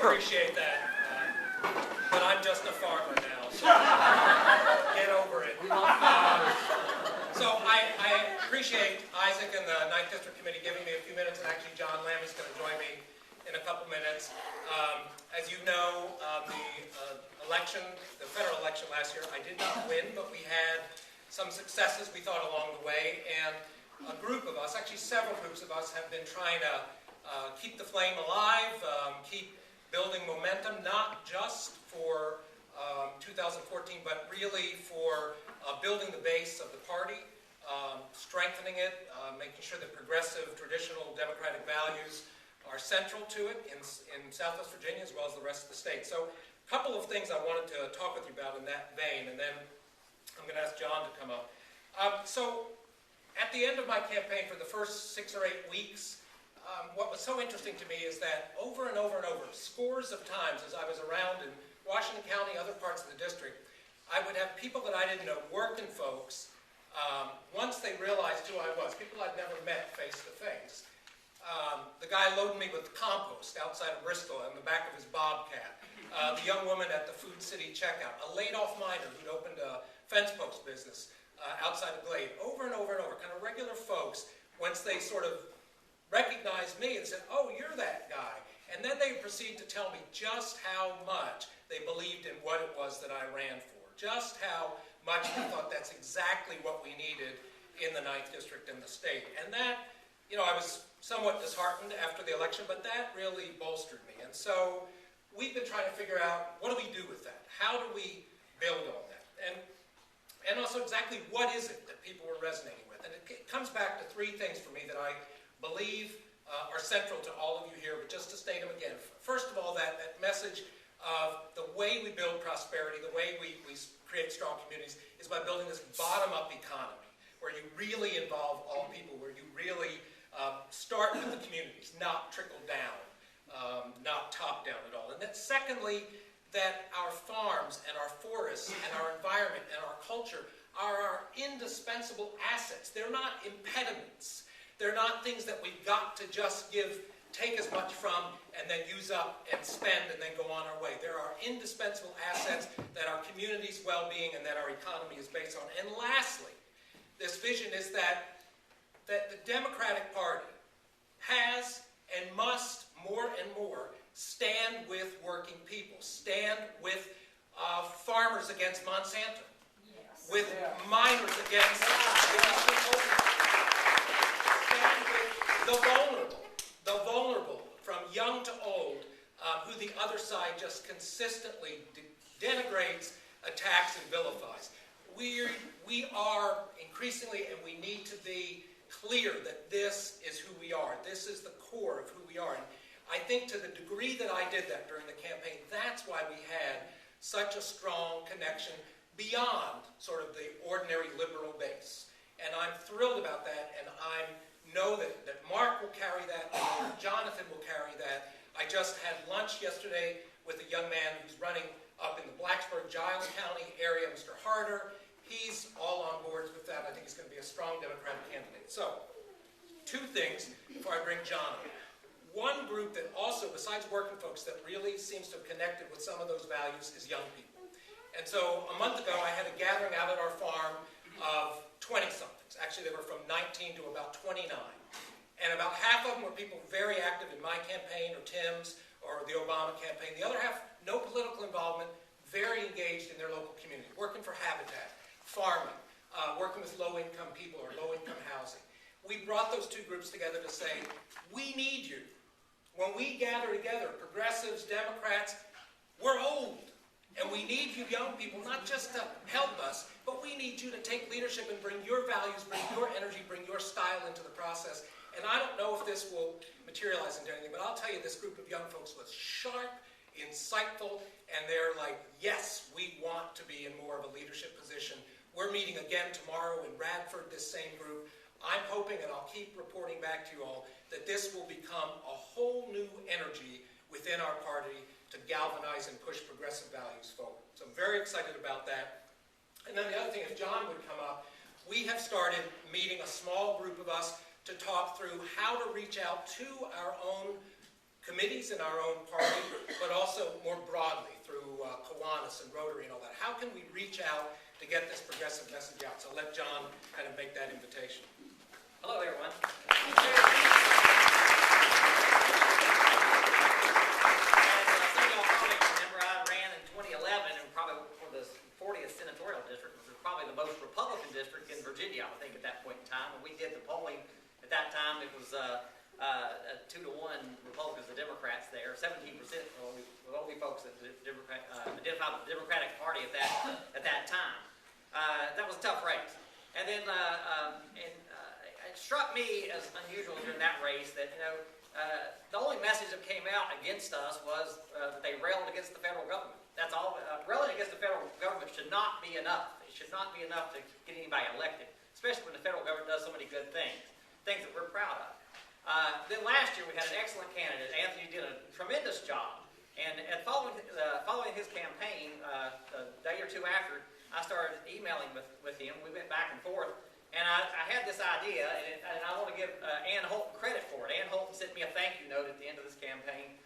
appreciate that. But I'm just a farmer now, so get over it. So I appreciate Isaac and the 9th District Committee giving me a few minutes, and actually John Lamb is going to join me in a couple minutes. As you know, the federal election last year, I did not win, but we had some successes we thought along the way, and a group of us, actually several groups of us, have been trying to keep the flame alive, keep building momentum, not just for 2014, but really for building the base of the party, strengthening it, making sure that progressive, traditional Democratic values are central to it in Southwest Virginia as well as the rest of the state. So a couple of things I wanted to talk with you about in that vein, and then I'm going to ask John to come up. So at the end of my campaign for the first 6 or 8 weeks, what was so interesting to me is that over and over and over, scores of times as I was around in Washington County, other parts of the district, I would have people that I didn't know, working folks, once they realized who I was, people I'd never met face to face. The guy loading me with compost outside of Bristol in the back of his Bobcat. The young woman at the Food City checkout. A laid-off miner who'd opened a fence post business outside of Glade. Over and over and over, kind of regular folks, once they sort of recognized me and said, oh, you're that guy. And then they proceed to tell me just how much they believed in what it was that I ran for. Just how much they thought that's exactly what we needed in the 9th District in the state. And that, you know, I was somewhat disheartened after the election, but that really bolstered me. And so we've been trying to figure out, what do we do with that? How do we build on that? And also exactly what is it that people were resonating with? And it comes back to 3 things for me that I believe are central to all of you here, but just to state them again. First of all, that message of the way we build prosperity, the way we create strong communities, is by building this bottom-up economy, where you really involve all people, where you really start with the communities, not trickle down, not top down at all. And then secondly, that our farms and our forests and our environment and our culture are our indispensable assets. They're not impediments. They're not things that we've got to just take as much from and then use up and spend and then go on our way. There are indispensable assets that our community's well-being and that our economy is based on. And lastly, this vision is that the Democratic Party has and must more and more stand with working people, stand with farmers against Monsanto, with miners against stand with the vulnerable, from young to old, who the other side just consistently denigrates, attacks, and vilifies. We are increasingly, and we need to be clear that this is who we are. This is the core of who we are. And I think to the degree that I did that during the campaign, that's why we had such a strong connection beyond sort of the ordinary liberal base. And I'm thrilled about that, and I know that Mark will carry that, and Jonathan will carry that. I just had lunch yesterday with a young man who's running up in the Blacksburg-Giles County area, Mr. Harder. He's all on board with that. I think he's going to be a strong Democratic candidate. So, 2 things before I bring John up. One group that also, besides working folks, that really seems to have connected with some of those values is young people. And so a month ago, I had a gathering out at our farm of 20-somethings. Actually, they were from 19 to about 29. And about half of them were people very active in my campaign or Tim's or the Obama campaign. The other half, no political involvement, very engaged in their local community, working for Habitat, farming, working with low-income people or low-income housing. We brought those 2 groups together to say, we need you. When we gather together, progressives, Democrats, we're old. And we need you young people, not just to help us, but we need you to take leadership and bring your values, bring your energy, bring your style into the process. And I don't know if this will materialize into anything, but I'll tell you this group of young folks was sharp, insightful, and they're like, yes, we want to be in more of a leadership position. We're meeting again tomorrow in Radford, this same group. I'm hoping, and I'll keep reporting back to you all, that this will become a whole new energy within our party to galvanize and push progressive values forward. So I'm very excited about that. And then the other thing, if John would come up, we have started meeting a small group of us to talk through how to reach out to our own committees in our own party, but also more broadly through Kiwanis and Rotary and all that. How can we reach out to get this progressive message out? So let John kind of make that invitation. Hello, everyone. Probably the most Republican district in Virginia, I think, at that point in time. When we did the polling at that time, it was 2-1 Republicans to Democrats there. 17% were only folks that identified with the Democratic Party at that time. That was a tough race. And then it struck me as unusual during that race that the only message that came out against us was that they railed against the federal government. That's all. Railing against the federal government should not be enough. It should not be enough to get anybody elected, especially when the federal government does so many good things that we're proud of. Then last year we had an excellent candidate. Anthony did a tremendous job. And following his campaign, a day or two after, I started emailing with him. We went back and forth. And I had this idea, and I want to give Ann Holton credit for it. Ann Holton sent me a thank you note at the end of this campaign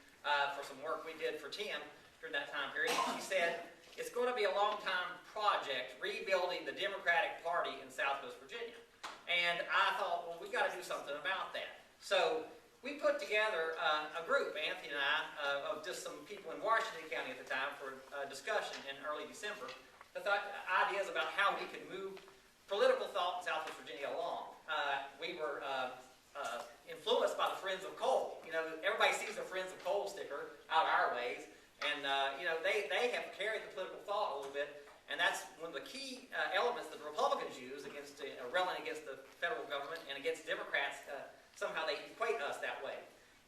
for some work we did for Tim during that time period. She said, it's going to be a long-time project rebuilding the Democratic Party in Southwest Virginia. And I thought, well, we got to do something about that. So we put together a group, Anthony and I, of just some people in Washington County at the time for a discussion in early December. The ideas about how we could move political thought in Southwest Virginia along. We were influenced by the Friends of Coal. Everybody sees the Friends of Coal sticker out our ways. And, they have carried the political thought a little bit, and that's one of the key elements that the Republicans use against railing against the federal government and against Democrats. Somehow they equate us that way.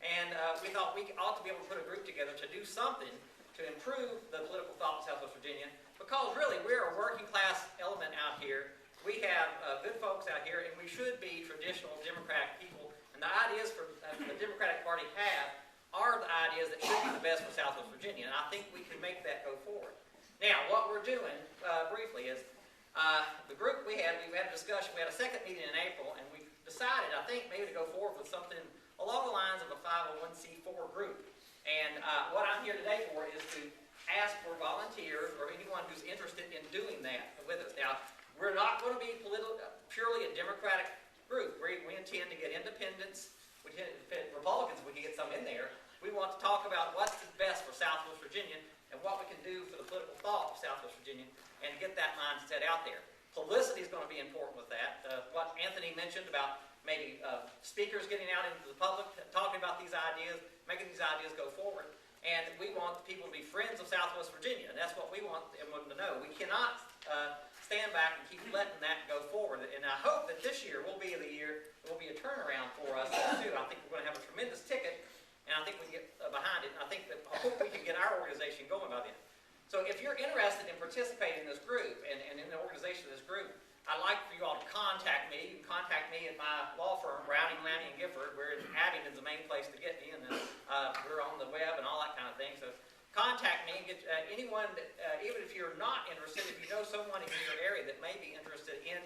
And we thought we ought to be able to put a group together to do something to improve the political thought in Southwest Virginia, because really we're a working class element out here. We have good folks out here, and we should be traditional Democratic people. And the ideas the Democratic Party have are the ideas that should be the best for Southwest Virginia, and I think we can make that go forward. Now, what we're doing, briefly, is the group we had a discussion. We had a second meeting in April, and we decided, I think, maybe to go forward with something along the lines of a 501c4 group. And what I'm here today for is to ask for volunteers or anyone who's interested in doing that with us. Now, we're not going to be purely a Democratic group. We intend to get independents. Republicans, we can get some in there. We want to talk about what's the best for Southwest Virginia and what we can do for the political thought of Southwest Virginia and get that mindset out there. Publicity is going to be important with that. What Anthony mentioned about maybe speakers getting out into the public, talking about these ideas, making these ideas go forward. And we want people to be friends of Southwest Virginia. And that's what we want everyone to know. We cannot stand back and keep letting that go forward. And I hope that this year will be the year, it will be a turnaround for us too. I think we're going to have a tremendous ticket, and I think we can get behind it. And I hope we can get our organization going by then. So if you're interested in participating in this group and in the organization of this group, I'd like for you all to contact me. You can contact me at my law firm, Browning, Lanning, and Gifford. We're in Abingdon's the main place to get me, and we're on the web and all that kind of thing. So contact me and get anyone that, even if you're not interested, if you know someone in your area that may be interested in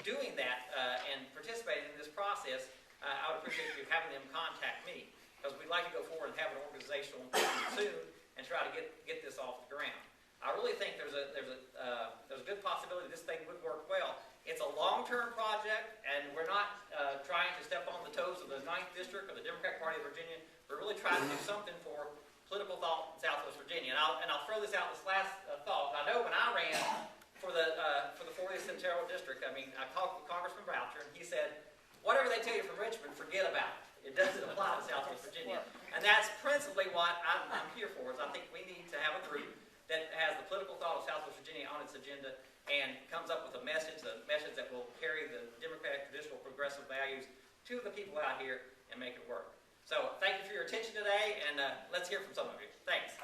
doing that and participating in this process, I would appreciate you having them contact me, because we'd like to go forward and have an organizational meeting soon and try to get this off the ground. I really think there's a good possibility this thing would work well. It's a long-term project, and we're not trying to step on the toes of the 9th District or the Democratic Party of Virginia. We're really trying to do something for political thought in Southwest Virginia. And I'll throw this out, this last thought. I know when I ran for the 40th Centennial District, I talked with Congressman Boucher, and he said, whatever they tell you from Richmond, forget about it. It doesn't apply to Southwest Virginia. And that's principally what I'm here for, is I think we need to have a group that has the political thought of Southwest Virginia on its agenda and comes up with a message that will carry the Democratic, traditional, progressive values to the people out here and make it work. So thank you for your attention today, and let's hear from some of you. Thanks.